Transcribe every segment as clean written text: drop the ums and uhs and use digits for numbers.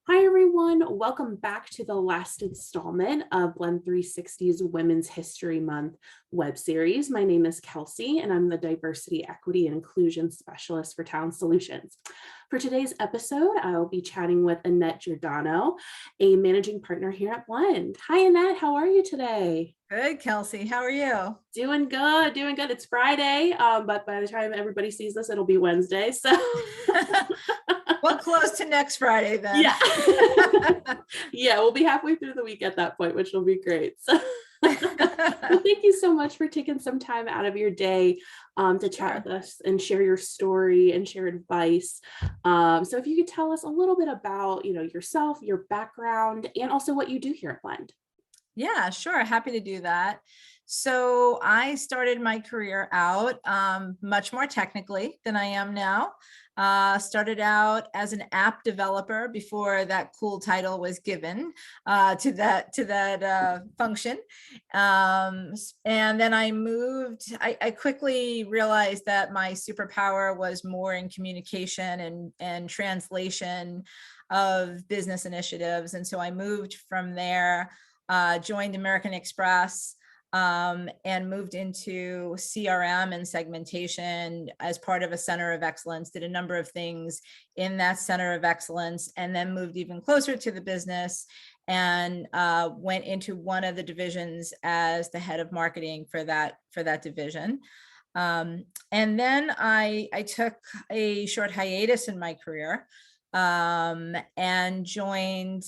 Hi, everyone. Welcome back to the last installment of Blend 360's Women's History Month web series. My name is Kelsey, and I'm the Diversity, Equity, and Inclusion Specialist for Talent Solutions. For today's episode, I'll be chatting with Annette Giordano, a managing partner here at Blend. Hi, Annette. How are you today? Good, Kelsey. How are you? Doing good, doing good. It's Friday, but by the time everybody sees this, it'll be Wednesday. So Well, close to next Friday then. yeah. Yeah, we'll be halfway through the week at that point, which will be great. So well, thank you so much for taking some time out of your day to chat with us and share your story and share advice. So if you could tell us a little bit about, yourself, your background, and also what you do here at Blend. Yeah, sure. Happy to do that. So I started my career out much more technically than I am now. Started out as an app developer before that cool title was given to that function. And then I moved, I quickly realized that my superpower was more in communication and translation of business initiatives. And so I moved from there, joined American Express, and moved into CRM and segmentation as part of a center of excellence, did a number of things in that center of excellence, and then moved even closer to the business and went into one of the divisions as the head of marketing for that division. And then I took a short hiatus in my career and joined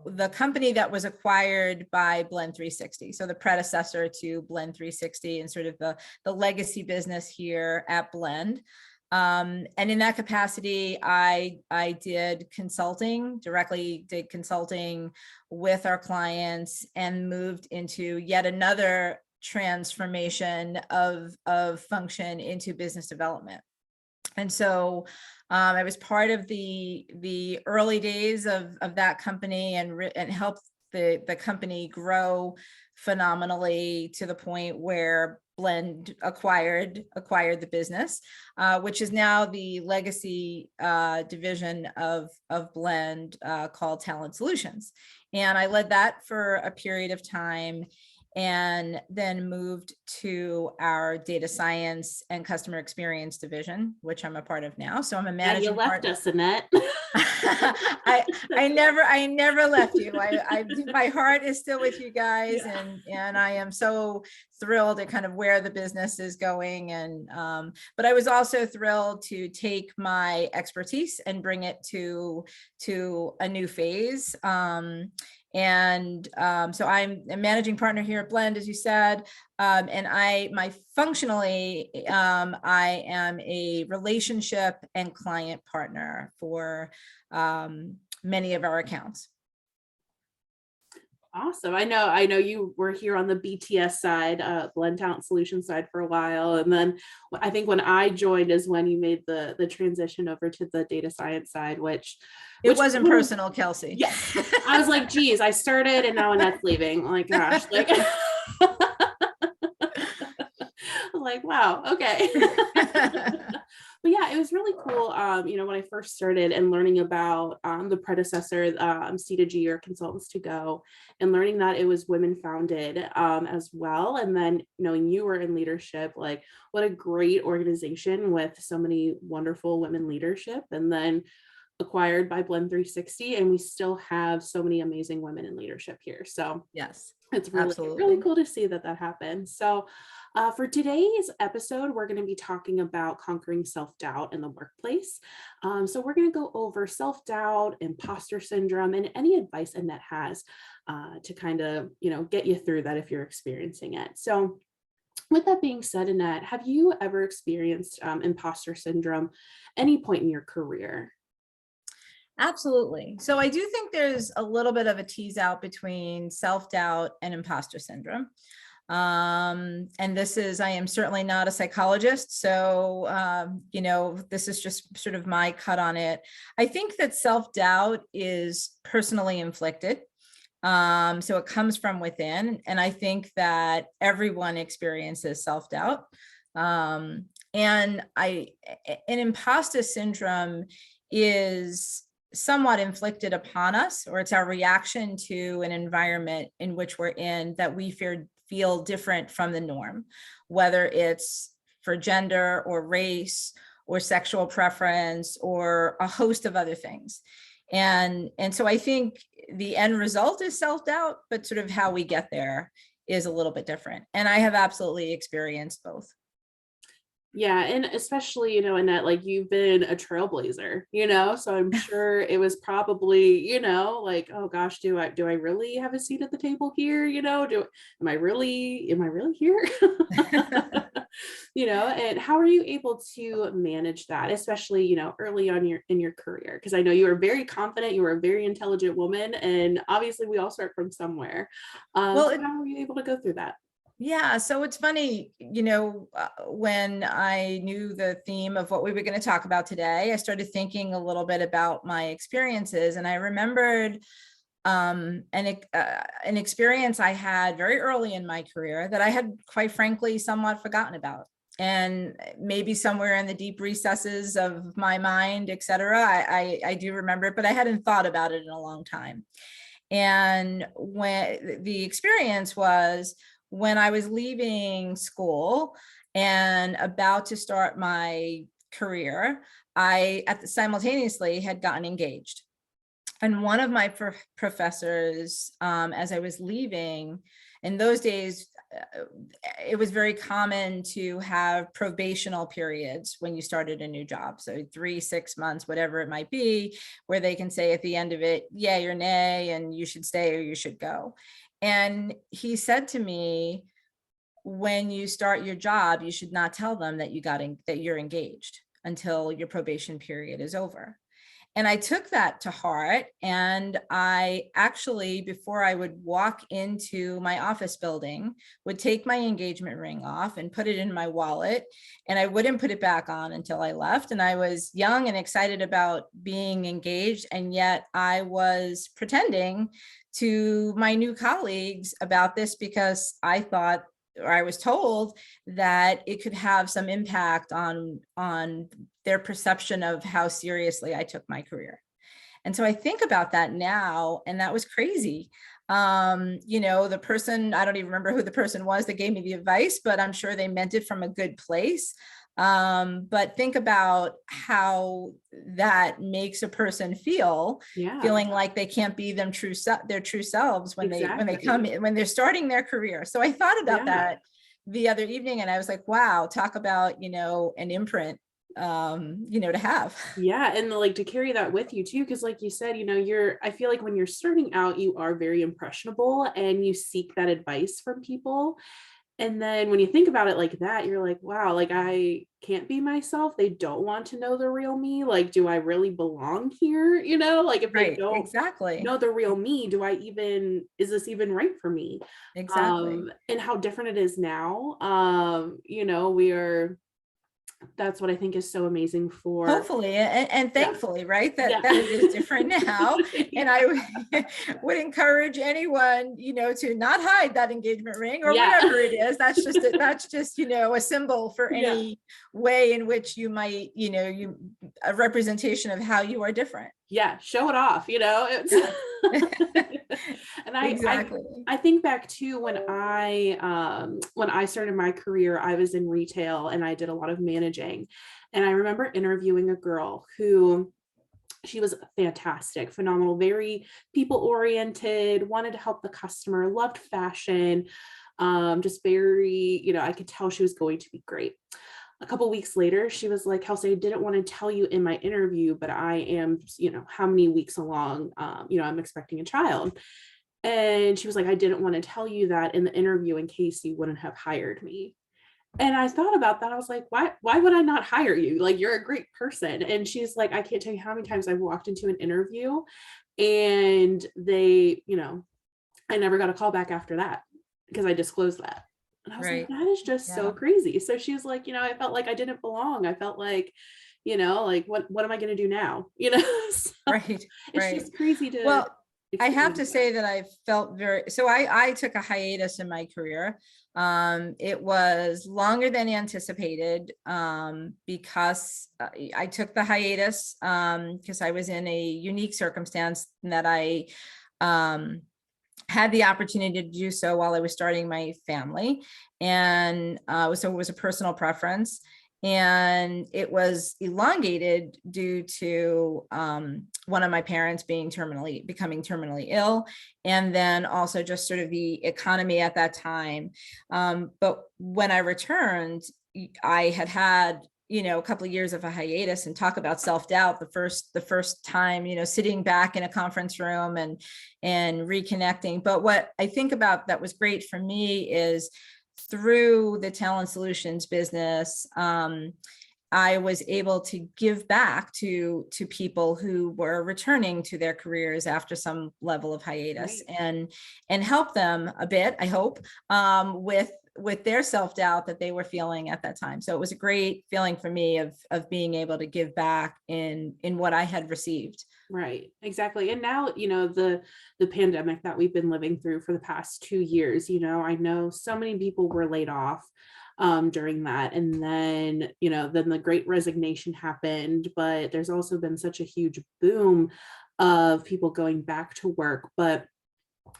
the company that was acquired by Blend 360. So the predecessor to Blend 360 and sort of the legacy business here at Blend. And in that capacity, I did consulting, directly did consulting with our clients and moved into yet another transformation of function into business development. And so I was part of the early days of that company and helped the company grow phenomenally to the point where Blend acquired the business, which is now the legacy division of Blend called Talent Solutions. And I led that for a period of time, and then moved to our data science and customer experience division, which I'm a part of now. So I'm a managing partner. You left us, Annette. I never left you. My heart is still with you guys, and I am so thrilled at kind of where the business is going. And but I was also thrilled to take my expertise and bring it to a new phase. So I'm a managing partner here at Blend, as you said, and functionally, I am a relationship and client partner for many of our accounts. Awesome. I know you were here on the BTS side, Blend Talent Solutions side for a while. And then I think when I joined is when you made the transition over to the data science side, which wasn't personal, Kelsey. Yeah. I was like, geez, I started and now Annette's leaving. Like, gosh, like, like, wow, okay. But yeah, it was really cool. When I first started and learning about the predecessor, C2G or Consultants to Go, and learning that it was women founded as well. And then knowing you were in leadership, like what a great organization with so many wonderful women leadership, and then acquired by Blend 360, and we still have so many amazing women in leadership here. So yes, it's really cool to see that happened. So for today's episode, we're going to be talking about conquering self-doubt in the workplace. So we're going to go over self-doubt, imposter syndrome, and any advice Annette has to kind of, get you through that if you're experiencing it. So with that being said, Annette, have you ever experienced imposter syndrome any point in your career? Absolutely. So I do think there's a little bit of a tease out between self-doubt and imposter syndrome. And I am certainly not a psychologist. So, this is just sort of my cut on it. I think that self-doubt is personally inflicted. So it comes from within. And I think that everyone experiences self-doubt. And imposter syndrome is somewhat inflicted upon us, or it's our reaction to an environment in which we're in that we feel different from the norm, whether it's for gender or race or sexual preference or a host of other things. And so I think the end result is self-doubt, but sort of how we get there is a little bit different. And I have absolutely experienced both. Yeah, and especially, Annette, like you've been a trailblazer, so I'm sure it was probably, like, oh gosh, do I really have a seat at the table here? Am I really here? And how are you able to manage that, especially, early on in your career? Because I know you are very confident, you are a very intelligent woman, and obviously we all start from somewhere. Well, So how were you able to go through that? yeah, so it's funny, when I knew the theme of what we were going to talk about today, I started thinking a little bit about my experiences, and I remembered an experience I had very early in my career that I had, quite frankly, somewhat forgotten about. And maybe somewhere in the deep recesses of my mind, et cetera, I do remember it, but I hadn't thought about it in a long time. And when the experience was, when I was leaving school and about to start my career, I simultaneously had gotten engaged. And one of my professors, as I was leaving, in those days, it was very common to have probational periods when you started a new job. So 3, 6 months, whatever it might be, where they can say at the end of it, yay or nay, and you should stay or you should go. And he said to me, when you start your job, you should not tell them that that you're engaged until your probation period is over. And I took that to heart. And I actually, before I would walk into my office building, would take my engagement ring off and put it in my wallet. And I wouldn't put it back on until I left. And I was young and excited about being engaged. And yet I was pretending to my new colleagues about this because I thought, or I was told, that it could have some impact on their perception of how seriously I took my career. And so I think about that now, and that was crazy. The person, I don't even remember who the person was that gave me the advice, but I'm sure they meant it from a good place. But think about how that makes a person feel, feeling like they can't be their true selves when when they're starting their career. So I thought about that the other evening, and I was like, wow, talk about, an imprint, to have. Yeah. And like to carry that with you too, because like you said, I feel like when you're starting out, you are very impressionable and you seek that advice from people. And then when you think about it like that, you're like, wow, like I can't be myself. They don't want to know the real me. Like, do I really belong here? Like if they don't exactly know the real me, is this even right for me? Exactly. And how different it is now. That's what I think is so amazing for hopefully and thankfully, right, that it is different now. And I would encourage anyone, to not hide that engagement ring or whatever it is. That's just a symbol for any way in which you might, a representation of how you are different. Show it off, And I think back to when I started my career, I was in retail and I did a lot of managing. And I remember interviewing a girl who, she was fantastic, phenomenal, very people oriented, wanted to help the customer, loved fashion, just very, I could tell she was going to be great. A couple weeks later, she was like, Kelsey, I didn't want to tell you in my interview, but I am, how many weeks along, I'm expecting a child. And she was like, I didn't want to tell you that in the interview in case you wouldn't have hired me. And I thought about that. I was like, why would I not hire you? Like, you're a great person. And she's like, I can't tell you how many times I've walked into an interview and they, I never got a call back after that because I disclosed that. And I was like, that is just so crazy. So she was like, I felt like I didn't belong. I felt like, like, what am I going to do now? So Right. It's just crazy to, I have experience to say that I felt so I took a hiatus in my career. It was longer than anticipated, because I took the hiatus, because I was in a unique circumstance that I, had the opportunity to do so while I was starting my family. And so it was a personal preference. And it was elongated due to one of my parents becoming terminally ill. And then also just sort of the economy at that time. But when I returned, I had a couple of years of a hiatus, and talk about self-doubt, the first time, sitting back in a conference room and reconnecting. But what I think about that was great for me is through the talent solutions business, I was able to give back to people who were returning to their careers after some level of hiatus, right. and help them a bit, I hope, with their self-doubt that they were feeling at that time. So it was a great feeling for me of being able to give back in what I had received. Right, exactly. And now, the pandemic that we've been living through for the past 2 years, I know so many people were laid off during that. And then, then the great resignation happened, but there's also been such a huge boom of people going back to work. But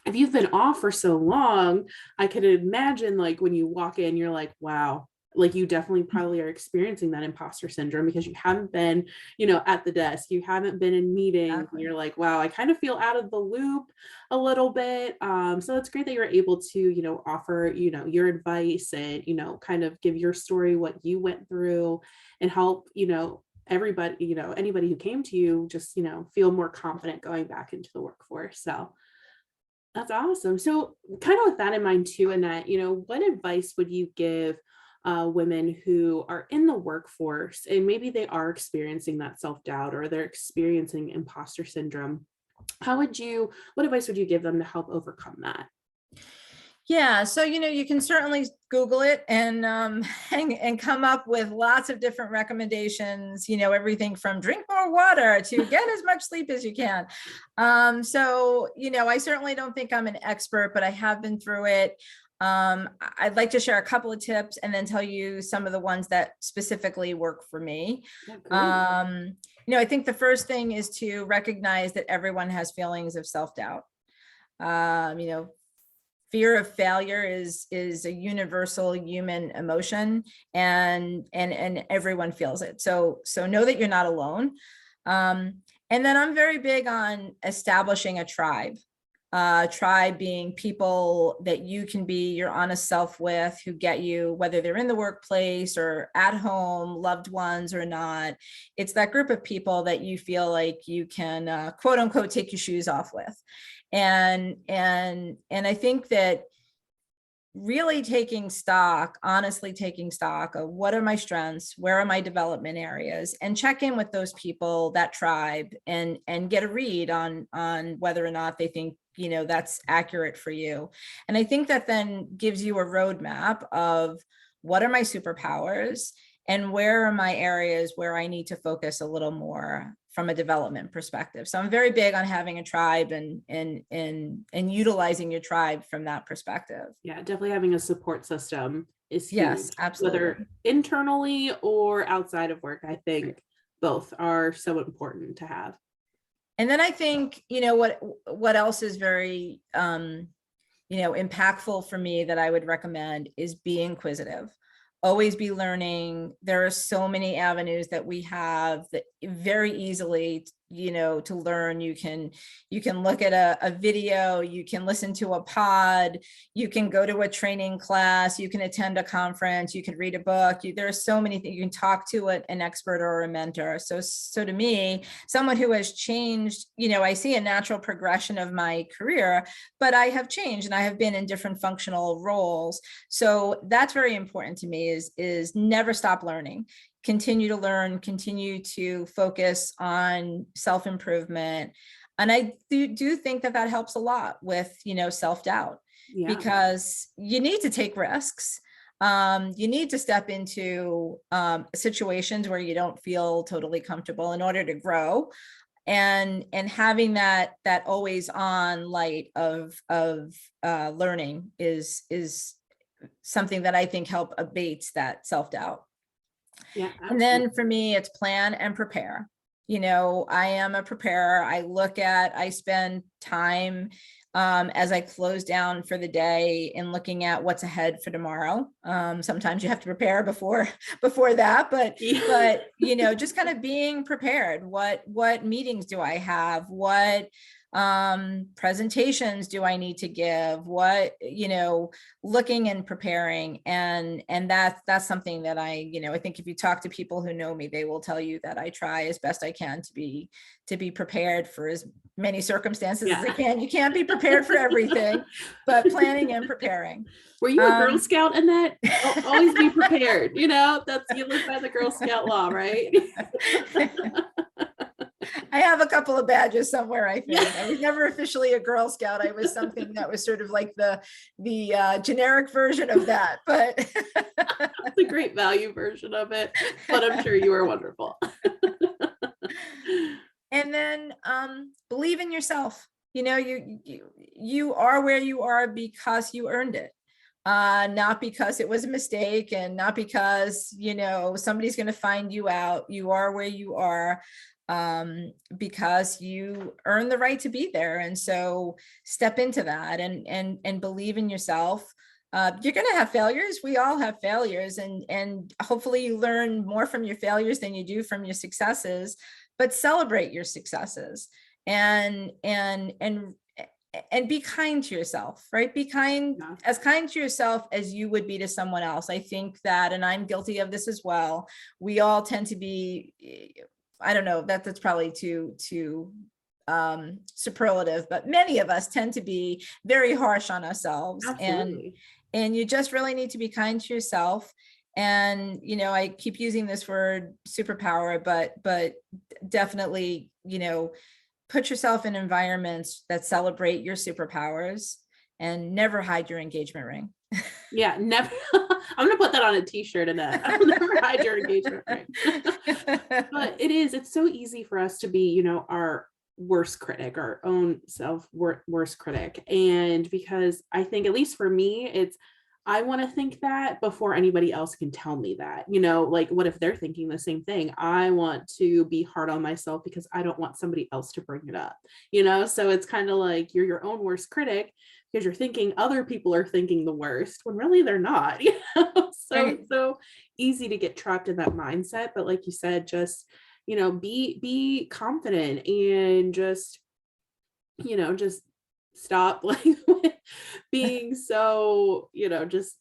if you've been off for so long, I could imagine like when you walk in, you're like, wow, like you definitely probably are experiencing that imposter syndrome because you haven't been, at the desk, you haven't been in meetings. Exactly. You're like, wow, I kind of feel out of the loop a little bit. So it's great that you're able to, offer, your advice and, kind of give your story, what you went through, and help, everybody, anybody who came to you just, feel more confident going back into the workforce. So that's awesome. So, kind of with that in mind too, Annette, what advice would you give women who are in the workforce and maybe they are experiencing that self-doubt or they're experiencing imposter syndrome? What advice would you give them to help overcome that? Yeah, so you can certainly Google it and and come up with lots of different recommendations. Everything from drink more water to get as much sleep as you can. So I certainly don't think I'm an expert, but I have been through it. I'd like to share a couple of tips and then tell you some of the ones that specifically work for me. Yeah, great. I think the first thing is to recognize that everyone has feelings of self-doubt. Um, you know, Fear of failure is a universal human emotion, and everyone feels it. So know that you're not alone. And then I'm very big on establishing a tribe. Tribe being people that you can be your honest self with, who get you, whether they're in the workplace or at home, loved ones or not. It's that group of people that you feel like you can quote unquote take your shoes off with. And I think that really honestly taking stock of what are my strengths, where are my development areas, and check in with those people, that tribe, and get a read on whether or not they think that's accurate for you. And I think that then gives you a roadmap of what are my superpowers and where are my areas where I need to focus a little more from a development perspective. So I'm very big on having a tribe and utilizing your tribe from that perspective. Yeah, definitely having a support system is Yes, huge, absolutely. whether internally or outside of work. I think both are so important to have. And then I think, what else is very, impactful for me that I would recommend is be inquisitive. Always be learning. There are so many avenues that we have that very easily, to learn. You can look at a video, you can listen to a pod, you can go to a training class, you can attend a conference, you can read a book. There are so many things. You can talk to an expert or a mentor. So to me, someone who has changed, I see a natural progression of my career, but I have changed and I have been in different functional roles. So that's very important to me, is never stop learning. Continue to learn, continue to focus on self-improvement. And I do think that helps a lot with, self-doubt, Yeah. because you need to take risks. You need to step into situations where you don't feel totally comfortable in order to grow. and having that always on light of learning is something that I think help abates that self-doubt. Yeah. And then for me, it's plan and prepare. You know, I am a preparer. I spend time as I close down for the day and looking at what's ahead for tomorrow. Sometimes you have to prepare before that, but you know, just kind of being prepared. What meetings do I have? What presentations do I need to give? What, you know, looking and preparing, and that's something that I think if you talk to people who know me, they will tell you that I try as best I can to be prepared for as many circumstances as I can. You can't be prepared for everything, but planning and preparing. Were you a Girl Scout, Annette? Always be prepared. You know, you live by the Girl Scout law, right? I have a couple of badges somewhere, I think. I was never officially a Girl Scout. I was something that was sort of like the generic version of that, but the great value version of it. But I'm sure you were wonderful. And then believe in yourself. You know, you are where you are because you earned it. Not because it was a mistake, and not because, you know, somebody's going to find you out. You are where you are because you earn the right to be there. And so step into that and believe in yourself. You're going to have failures. We all have failures, and hopefully you learn more from your failures than you do from your successes, but celebrate your successes and be kind to yourself, right? Be kind, as kind to yourself as you would be to someone else. I think that, and I'm guilty of this as well, we all tend to be, I don't know, that's probably too superlative, but many of us tend to be very harsh on ourselves. Absolutely. And you just really need to be kind to yourself. And, you know, I keep using this word superpower, but definitely, you know, put yourself in environments that celebrate your superpowers, and never hide your engagement ring. Yeah, never. I'm gonna put that on a t-shirt, and I'll never hide your engagement ring. But it's so easy for us to be, you know, our worst critic, our own worst critic. And because I think, at least for me, I want to think that before anybody else can tell me that, you know, like, what if they're thinking the same thing? I want to be hard on myself because I don't want somebody else to bring it up, you know? So it's kind of like you're your own worst critic because you're thinking other people are thinking the worst when really they're not, you know? So It's so easy to get trapped in that mindset. But like you said, just, you know, be confident and just, you know, just stop like being so, you know, just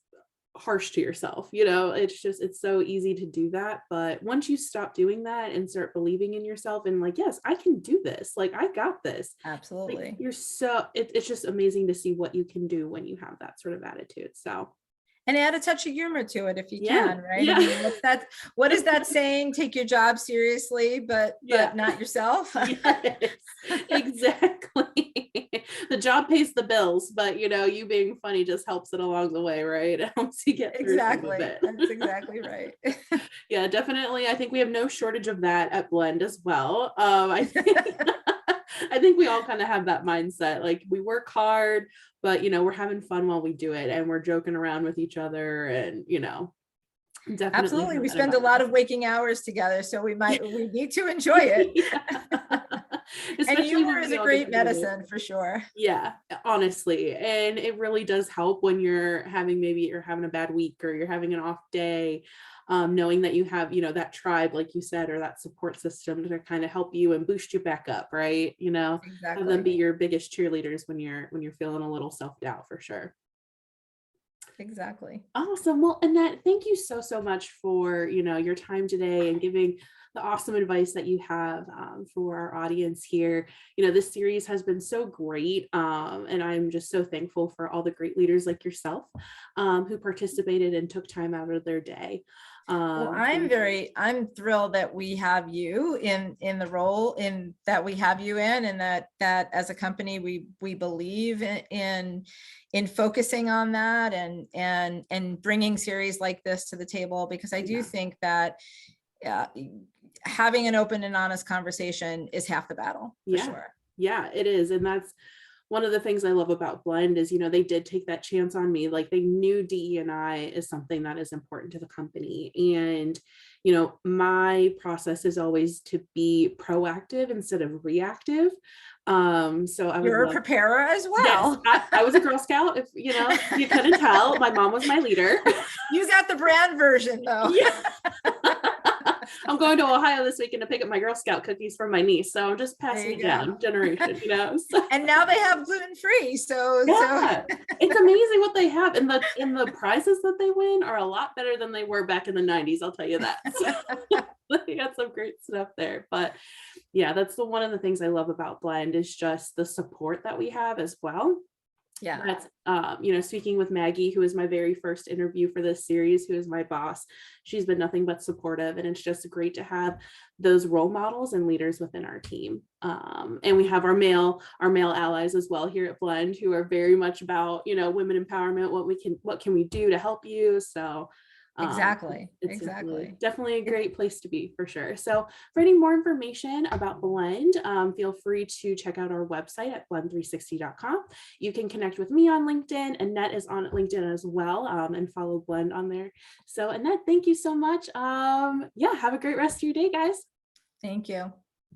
harsh to yourself. You know, it's so easy to do that. But once you stop doing that and start believing in yourself and like, yes, I can do this, like, I got this. Absolutely. Like, it's just amazing to see what you can do when you have that sort of attitude. So, and add a touch of humor to it if you can, right? Yeah. I mean, what is that saying? Take your job seriously, but not yourself. Yes, exactly. The job pays the bills, but, you know, you being funny just helps it along the way, right? It helps you get through some of it. That's exactly right. Yeah, definitely. I think we have no shortage of that at Blend as well. I think we all kind of have that mindset. Like, we work hard, but, you know, we're having fun while we do it, and we're joking around with each other, and, you know, definitely. Absolutely. We spend a lot of waking hours together, so we need to enjoy it. And humor is a great medicine for sure. Yeah, honestly. And it really does help when you're having a bad week or you're having an off day. Knowing that you have, you know, that tribe, like you said, or that support system to kind of help you and boost you back up, right? You know, have them be your biggest cheerleaders when you're feeling a little self-doubt, for sure. Exactly. Awesome. Well, Annette, thank you so much for, you know, your time today and giving the awesome advice that you have for our audience here. You know, this series has been so great, and I'm just so thankful for all the great leaders like yourself who participated and took time out of their day. Well, I'm thrilled that we have you in the role that we have you in, and that as a company we believe in focusing on that and bringing series like this to the table, because I do think that having an open and honest conversation is half the battle, for Yeah. sure. Yeah, it is. And that's one of the things I love about Blend is, they did take that chance on me. Like they knew DE&I is something that is important to the company. And, my process is always to be proactive instead of reactive. So I would You're a love, preparer as yes, well. I was a Girl Scout. If you couldn't tell, my mom was my leader. You got the brand version though. Yeah. I'm going to Ohio this weekend to pick up my Girl Scout cookies from my niece. So I'm just passing it down generation, So. And now they have gluten-free. So It's amazing what they have. And the prizes that they win are a lot better than they were back in the 90s. I'll tell you that. So, they got some great stuff there. But yeah, that's one of the things I love about Blend is just the support that we have as well. Yeah. That's, speaking with Maggie, who is my very first interview for this series, who is my boss, she's been nothing but supportive. And it's just great to have those role models and leaders within our team. And we have our male allies as well here at Blend, who are very much about, women empowerment, what can we do to help you? So exactly. it's definitely a great place to be for sure. So for any more information about Blend, feel free to check out our website at blend360.com. You can connect with me on LinkedIn. Annette is on LinkedIn as well, and follow Blend on there. So Annette, thank you so much. Have a great rest of your day, guys. Thank you.